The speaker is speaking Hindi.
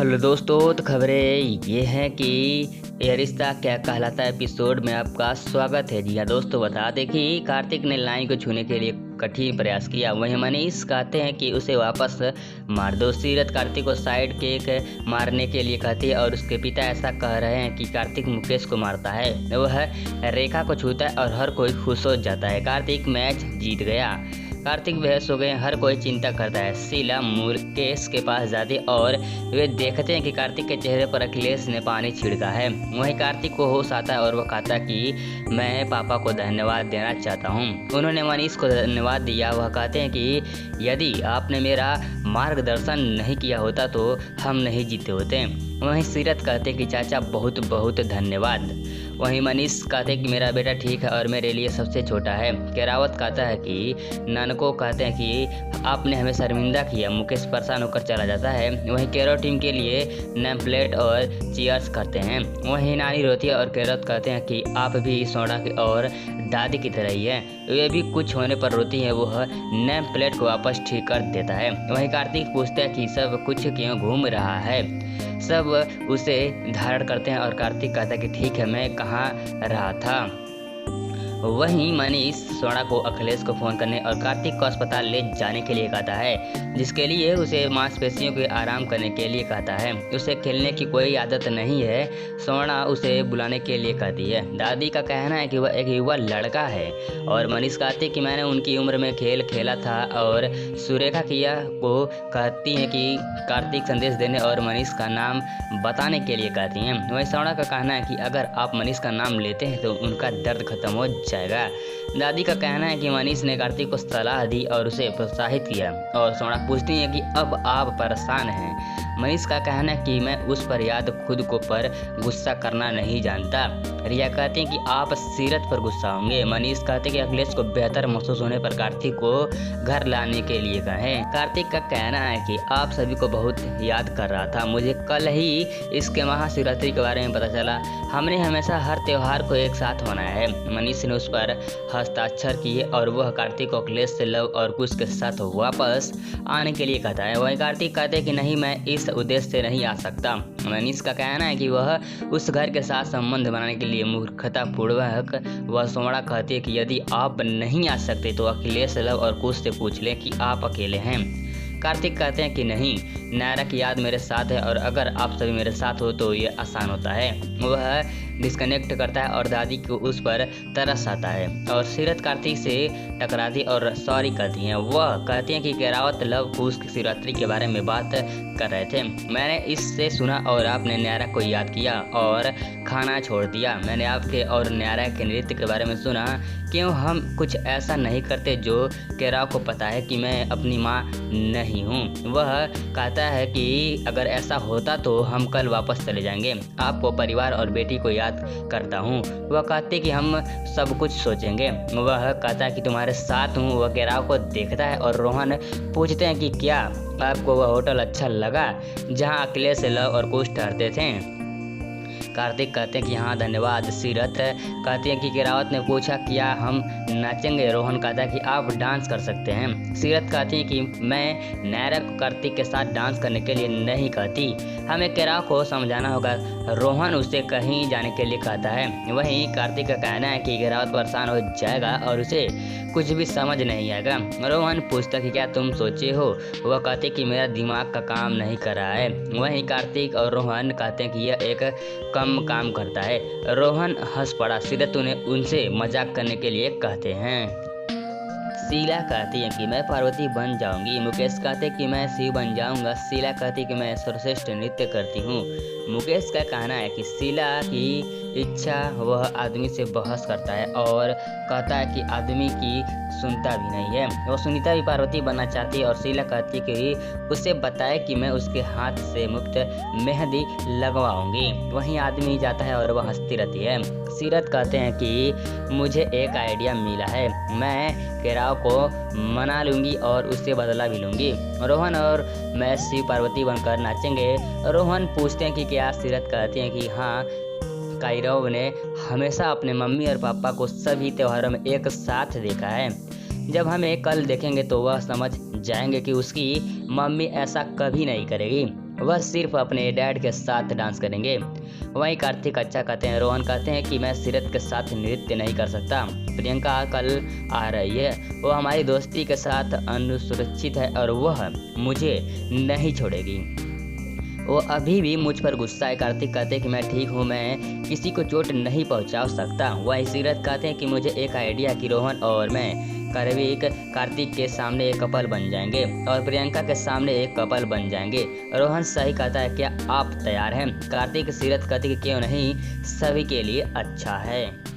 हेलो दोस्तों, तो खबरें ये हैं कि ये रिश्ता क्या कहलाता है एपिसोड में आपका स्वागत है। जी हाँ दोस्तों, बता दें कि कार्तिक ने लाइन को छूने के लिए कठिन प्रयास किया। वहीं मनीष कहते हैं कि उसे वापस मार दो। सीरत कार्तिक को साइड केक मारने के लिए कहती है और उसके पिता ऐसा कह रहे हैं कि कार्तिक मुकेश को मारता है। वह रेखा को छूता है और हर कोई खुश हो जाता है। कार्तिक मैच जीत गया। कार्तिक बेहोश हो गए। हर कोई चिंता करता है। शीला मुकेश के पास जाती है और वे देखते हैं कि कार्तिक के चेहरे पर अखिलेश ने पानी छिड़का है। वहीं कार्तिक को होश आता है और वह कहता है कि मैं पापा को धन्यवाद देना चाहता हूँ। उन्होंने मनीष को धन्यवाद दिया। वह कहते हैं कि यदि आपने मेरा मार्गदर्शन नहीं किया होता तो हम नहीं जीते होते। वहीं सीरत कहते हैं कि चाचा बहुत बहुत धन्यवाद। वहीं मनीष कहते हैं कि मेरा बेटा ठीक है और मेरे लिए सबसे छोटा है। केरावत कहता है कि नानको कहते हैं कि आपने हमें शर्मिंदा किया। मुकेश परेशान होकर चला जाता है। वहीं केरो टीम के लिए नेम प्लेट और चीयर्स करते हैं। वहीं नानी रोती है और केरत कहते हैं कि आप भी सोडा की और दादी की तरह ही है। वे भी कुछ होने पर रोती है। वह नेम प्लेट को वापस ठीक कर देता है। वहीं कार्तिक पूछता है कि सब कुछ क्यों घूम रहा है। सब उसे धारण करते हैं और कार्तिक कहता है कि ठीक है, मैं कहाँ रहा था। वहीं मनीष सोना को अखिलेश को फ़ोन करने और कार्तिक को अस्पताल ले जाने के लिए कहता है, जिसके लिए उसे मांसपेशियों के आराम करने के लिए कहता है। उसे खेलने की कोई आदत नहीं है। सोना उसे बुलाने के लिए कहती है। दादी का कहना है कि वह एक युवा लड़का है और मनीष कहती है कि मैंने उनकी उम्र में खेल खेला था। और सुरेखा किया को कहती है कि कार्तिक संदेश देने और मनीष का नाम बताने के लिए कहती हैं। वहीं सोना का कहना है कि अगर आप मनीष का नाम लेते हैं तो उनका दर्द खत्म हो जाएगा। दादी का कहना है कि मनीष ने कार्तिक को सलाह दी और उसे प्रोत्साहित किया। और सोना पूछती है कि अब आप परेशान हैं। मनीष का कहना है कि मैं उस पर याद खुद को पर गुस्सा करना नहीं जानता। रिया कहती है कि आप सीरत पर गुस्सा होंगे। मनीष कहते कि अखिलेश को बेहतर महसूस होने पर कार्तिक को घर लाने के लिए कहें। कार्तिक का कहना है कि आप सभी को बहुत याद कर रहा था। मुझे कल ही इसके महाशिवरात्रि के बारे में पता चला। हमने हमेशा हर त्योहार को एक साथ मनाया है। मनीष ने उस पर हस्ताक्षर किए और वह कार्तिक को अखिलेश से लव और कुश के साथ वापस आने के लिए कहता है। वहीं कार्तिक कहते हैं कि नहीं, मैं इस उद्देश्य से नहीं आ सकता। मनीष का कहना है कि वह उस घर के साथ संबंध बनाने के लिए मूर्खतापूर्वक वह सोमड़ा कहती है कि यदि आप नहीं आ सकते तो अखिलेश लव और कुश से पूछ लें कि आप अकेले हैं। कार्तिक कहते हैं कि नहीं, नायरा की याद मेरे साथ है और अगर आप सभी मेरे साथ हो तो ये आसान होता है। वह डिस्कनेक्ट करता है और दादी को उस पर तरस आता है और सीरत कार्तिक से टकराती और सॉरी कहती हैं। वह कहती हैं कि केरावत लव कुश की शिवरात्रि के बारे में बात कर रहे थे। मैंने इससे सुना और आपने न्यारा को याद किया और खाना छोड़ दिया। मैंने आपके और न्यारा के नृत्य के बारे में सुना। क्यों हम कुछ ऐसा नहीं करते जो केराव को पता है कि मैं अपनी माँ नहीं हूँ। वह कहता है कि अगर ऐसा होता तो हम कल वापस चले जाएंगे। आपको परिवार और बेटी को याद करता हूँ। वह कहते कि हम सब कुछ सोचेंगे। वह कहता है कि तुम्हारे साथ हूँ। वह केराव को देखता है और रोहन पूछते हैं कि क्या आपको वह होटल अच्छा लगा जहाँ अखिलेश लव और कुश ठहरते थे। कार्तिक कहते हैं कि हाँ धन्यवाद। सीरत कहती है कि केरावत ने पूछा क्या हम नाचेंगे। रोहन कहता है कि आप डांस कर सकते हैं। सीरत कहती है कि मैं नायरा को कार्तिक के साथ डांस करने के लिए नहीं कहती। हमें केराव को समझाना होगा। रोहन उसे कहीं जाने के लिए कहता है। वहीं कार्तिक का कहना है कि केरावत परेशान हो जाएगा और उसे कुछ भी समझ नहीं आएगा। रोहन पूछता कि क्या तुम सोचे हो। वह कहते कि मेरा दिमाग का काम नहीं कर रहा है। वहीं कार्तिक और रोहन कहते हैं कि यह एक कम काम करता है। रोहन हंस पड़ा। सीरत उन्हें उनसे मजाक करने के लिए कहते हैं। शीला कहती है कि मैं पार्वती बन जाऊंगी। मुकेश कहते कि मैं शिव बन जाऊंगा। शीला कहती कि मैं सर्वश्रेष्ठ नृत्य करती हूँ। मुकेश का कहना है कि शीला की इच्छा वह आदमी से बहस करता है और कहता है कि आदमी की सुनता भी नहीं है। वह सुनीता भी पार्वती बनना चाहती है और शीला कहती है कि उसे बताए कि मैं उसके हाथ से मुफ्त मेहंदी लगवाऊंगी। वहीं आदमी जाता है और वह हंसती रहती है। सीरत कहते हैं कि मुझे एक आइडिया मिला है। मैं केराव को मना लूंगी और उससे बदला भी लूंगी। रोहन और मैं शिव पार्वती बनकर नाचेंगे। रोहन पूछते हैं कि क्या। सीरत कहती हैं कि हाँ, कायरव ने हमेशा अपने मम्मी और पापा को सभी त्योहारों में एक साथ देखा है। जब हमें कल देखेंगे तो वह समझ जाएंगे कि उसकी मम्मी ऐसा कभी नहीं करेगी। वह सिर्फ अपने डैड के साथ डांस करेंगे। वहीं कार्तिक अच्छा कहते हैं। रोहन कहते हैं कि मैं सीरत के साथ नृत्य नहीं कर सकता। प्रियंका कल आ रही है, वो हमारी दोस्ती के साथ असुरक्षित है और वह मुझे नहीं छोड़ेगी। वो अभी भी मुझ पर गुस्सा है। कार्तिक कहते हैं कि मैं ठीक हूँ, मैं किसी को चोट नहीं पहुँचा सकता। वह सीरत कहते हैं कि मुझे एक आइडिया कि रोहन और मैं करवीक कार्तिक के सामने एक कपल बन जाएंगे और प्रियंका के सामने एक कपल बन जाएंगे। रोहन सही कहता है, क्या आप तैयार हैं? कार्तिक सीरत कहते कि क्यों नहीं, सभी के लिए अच्छा है।